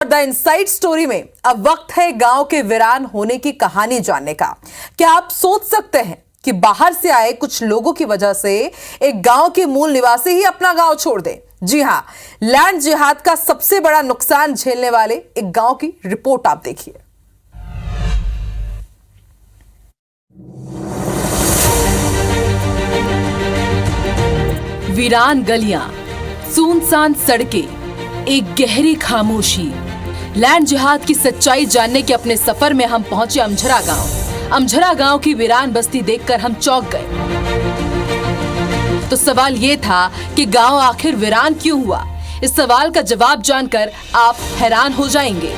The inside story में अब वक्त है गांव के वीरान होने की कहानी जानने का। क्या आप सोच सकते हैं कि बाहर से आए कुछ लोगों की वजह से एक गांव के मूल निवासी ही अपना गांव छोड़ दें? जी हां, लैंड जिहाद का सबसे बड़ा नुकसान झेलने वाले एक गांव की रिपोर्ट आप देखिए। वीरान गलियां, सुनसान सड़कें, एक गहरी खामोशी। लैंड जिहाद की सच्चाई जानने के अपने सफर में हम पहुंचे अमझरा गांव। अमझरा गांव की वीरान बस्ती देखकर हम चौंक गए। तो सवाल ये था कि गांव आखिर वीरान क्यों हुआ? इस सवाल का जवाब जानकर आप हैरान हो जाएंगे।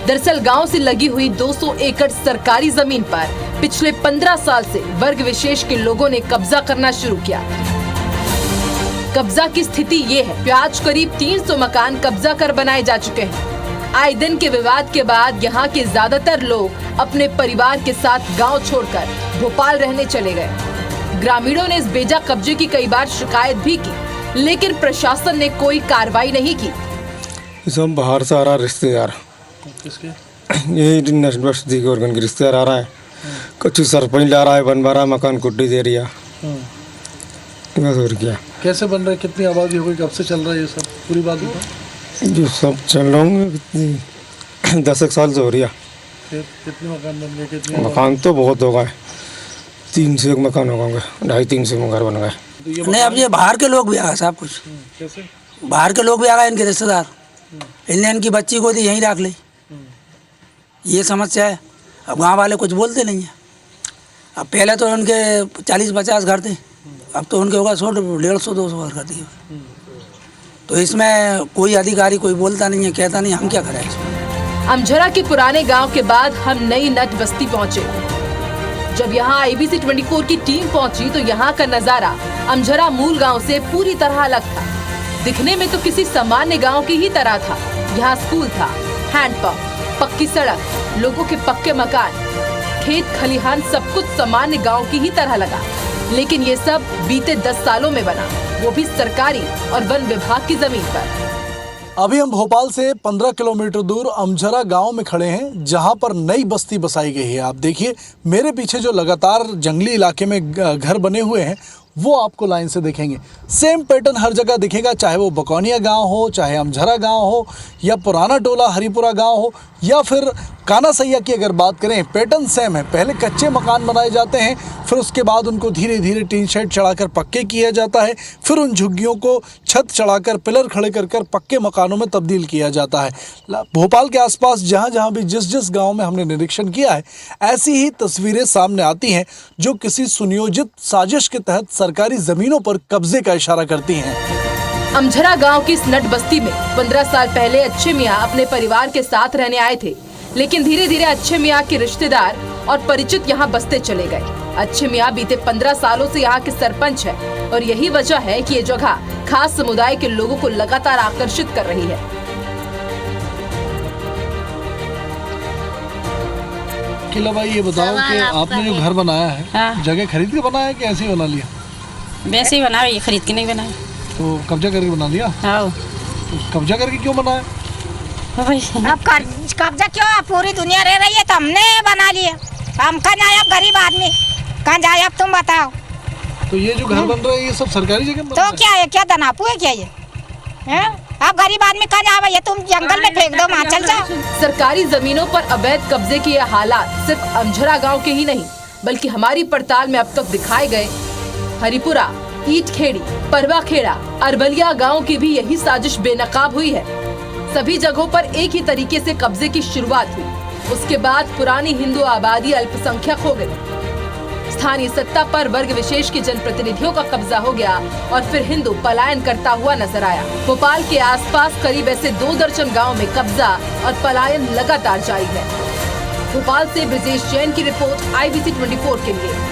दरअसल गांव से लगी हुई 200 एकड़ सरकारी जमीन पर पिछले 15 साल से वर्ग विशेष के लोगों ने कब्जा करना शुरू किया। कब्जा की स्थिति ये है कि आज करीब 300 मकान कब्जा कर बनाए जा चुके हैं। आए दिन के विवाद के बाद यहाँ के ज्यादातर लोग अपने परिवार के साथ गांव छोड़कर भोपाल रहने चले गए। ग्रामीणों ने इस बेजा कब्जे की कई बार शिकायत भी की, लेकिन प्रशासन ने कोई कार्रवाई नहीं की। सब बाहर से आ रहा रिश्तेदार, यही बस्ती के ऑर्गन के रिश्तेदार आ रहा है। कुछ सरपंच ला रहा है, बन रहा मकान कुट्टी दे रहा। बस और क्या। कैसे बन रहा है? कितनी आबादी हो गई? कब से चल रहा है ये सब? पूरी बात बताओ। जो सब चल रहा हूँ 10 साल से हो रही है। कितने मकान बन गए? कितने मकान तो बहुत हो गए, 300 एक मकान हो गए, 250-300 घर बन गए। नहीं, अब ये बाहर के लोग भी आ गए सब कुछ। कैसे? बाहर के लोग भी आ गए, इनके रिश्तेदार। इनने इनकी बच्ची को दी, यहीं रख ली। ये समस्या है। अब गांव वाले कुछ बोलते नहीं है। अब पहले तो उनके 40-50 घर थे, अब तो उनके होगा 100-150-200 घर कर दिए। तो इसमें कोई अधिकारी कोई बोलता नहीं है, कहता नहीं, हम क्या करें इसमें। अमझरा के पुराने गांव के बाद हम नई नट बस्ती पहुंचे। जब यहाँ IBC 24 की टीम पहुंची तो यहाँ का नजारा अमझरा मूल गांव से पूरी तरह अलग था। दिखने में तो किसी सामान्य गांव की ही तरह था। यहाँ स्कूल था, हैंडपंप, पक्की सड़क, लोगों के पक्के मकान, खेत खलिहान, सब कुछ सामान्य गांव की ही तरह लगा। लेकिन ये सब बीते 10 सालों में बना, वो भी सरकारी और वन विभाग की जमीन पर। अभी हम भोपाल से 15 किलोमीटर दूर अमझरा गांव में खड़े हैं, जहां पर नई बस्ती बसाई गई है। आप देखिए मेरे पीछे जो लगातार जंगली इलाके में घर बने हुए हैं, वो आपको लाइन से दिखेंगे। सेम पैटर्न हर जगह दिखेगा, चाहे वो बकौनिया गांव हो, चाहे अमझरा गांव हो, या पुराना टोला हरिपुरा गांव हो, या फिर काना सैया की अगर बात करें, पैटर्न सेम है। पहले कच्चे मकान बनाए जाते हैं, फिर उसके बाद उनको धीरे धीरे टीन शेड चढ़ाकर पक्के किया जाता है, फिर उन झुग्गियों को छत चढ़ाकर पिलर खड़े कर पक्के मकानों में तब्दील किया जाता है। भोपाल के आसपास जहाँ जहाँ भी जिस गाँव में हमने निरीक्षण किया है, ऐसी ही तस्वीरें सामने आती हैं जो किसी सुनियोजित साजिश के तहत सरकारी जमीनों पर कब्जे का इशारा करती हैं। अमझरा गांव की इस नट बस्ती में 15 साल पहले अच्छे मियां अपने परिवार के साथ रहने आए थे, लेकिन धीरे धीरे अच्छे मियां के रिश्तेदार और परिचित यहां बसते चले गए। अच्छे मियां बीते 15 सालों से यहां के सरपंच है और यही वजह है कि ये जगह खास समुदाय के लोगों को लगातार आकर्षित कर रही है। किला भाई, ये बताओ कि आपने जो घर बनाया है, हाँ। जगह खरीद के बनाया कि ऐसे ही बना लिया? वैसे ही बनाया, ये खरीद के नहीं बनाया। तो कब्जा करके बना लिया? हाँ। तो कब्जा करके क्यों बनाया? अब कब्जा क्यों? पूरी दुनिया रह रही है तो हमने बना लिया। हम कहाँ जाए अब, गरीब आदमी कहाँ जाए अब, तुम बताओ। तो ये जो घर बन रहा है, ये सब सरकारी जगह में बन रहा तो क्या है? क्या दनापू है क्या ये? अब गरीब आदमी कहाँ जाए? ये तुम जंगल में फेंक दो, वहाँ चल जाओ। सरकारी जमीनों पर अवैध कब्जे के ये हालात सिर्फ अमझरा गांव के ही नहीं, बल्कि हमारी पड़ताल में अब तक दिखाए गए हरिपुरा, ईटखेड़ी, परवाखेड़ा, अरबलिया गांव की भी यही साजिश बेनकाब हुई है। सभी जगहों पर एक ही तरीके से कब्जे की शुरुआत हुई, उसके बाद पुरानी हिंदू आबादी अल्पसंख्यक हो गई। स्थानीय सत्ता पर वर्ग विशेष के जनप्रतिनिधियों का कब्जा हो गया और फिर हिंदू पलायन करता हुआ नजर आया। भोपाल के आसपास करीब ऐसे 2 दर्जन गाँव में कब्जा और पलायन लगातार जारी है। भोपाल से ब्रजेश जैन की रिपोर्ट IBC 24 के लिए।